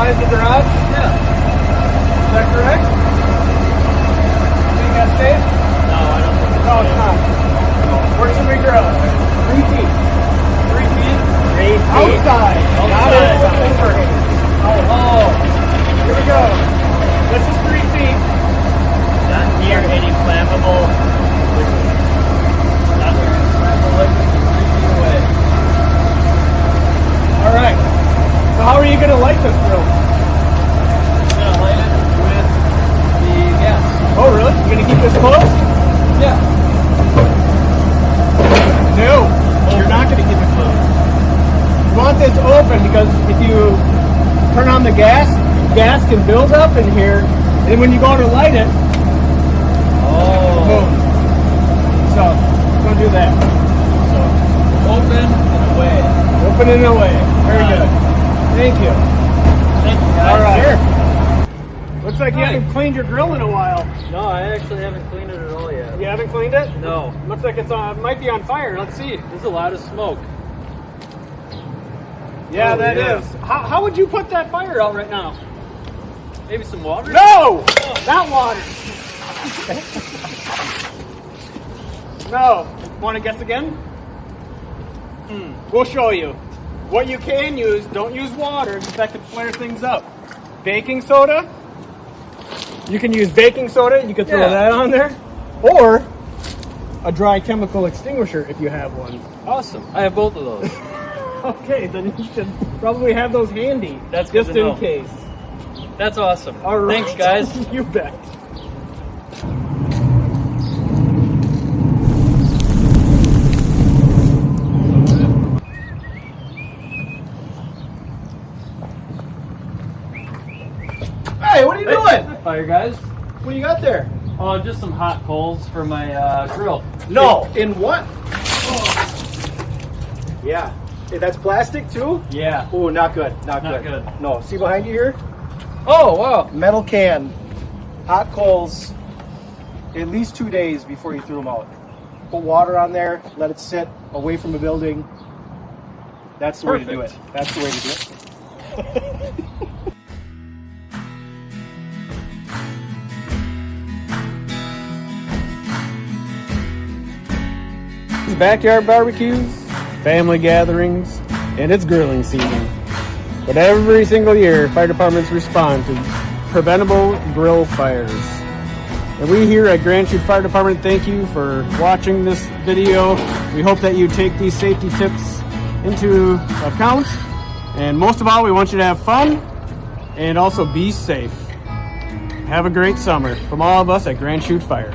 outside the garage? Yeah. Is that correct? You think that's safe? No, I don't think No, it's not. Where should we grill? 3 feet. 3 feet? 3 feet. Outside. Not overhang. Oh. Here we go. This is 3 feet. Not near any flammable liquid. Not near any flammable liquid. 3 feet away. All right. So how are you going to light this grill? I'm gonna light it with the gas. Oh, really? You going to keep this closed? Yeah. No. You're not going to keep it closed. You want this open because if you turn on the gas can build up in here, and then when you go to light it, boom. So, don't do that. So, open and away. Open and away. Very good. Thank you. Thank you, guys. All right. Sure. Looks like you haven't cleaned your grill in a while. No, I actually haven't cleaned it at all yet. You haven't cleaned it? No. Looks like it's on. It might be on fire. Let's see. There's a lot of smoke. Yeah, Oh, that yeah. is. How would you put that fire out right now? Maybe some water? No! Not water. No. Want to guess again? We'll show you. What you can use, don't use water because that could flare things up. Baking soda. You can use baking soda. You can throw that on there. Or a dry chemical extinguisher if you have one. Awesome. I have both of those. Okay, then you should probably have those handy. That's good just to in know. case. That's awesome. All right. Thanks, guys. You bet. Hey, what are you doing? Fire, guys. What do you got there? Oh, just some hot coals for my grill. No. In what? Yeah. Hey, that's plastic too? Yeah. Oh, not good. Not Not good. good. No. See behind you here? Oh, wow. Metal can. Hot coals. At least 2 days before you threw them out. Put water on there. Let it sit away from the building. That's the way to do it. Perfect. That's the way to do it. Backyard barbecues, family gatherings, and it's grilling season. But every single year, fire departments respond to preventable grill fires. And we here at Grand Chute Fire Department thank you for watching this video. We hope that you take these safety tips into account. And most of all, we want you to have fun and also be safe. Have a great summer from all of us at Grand Chute Fire.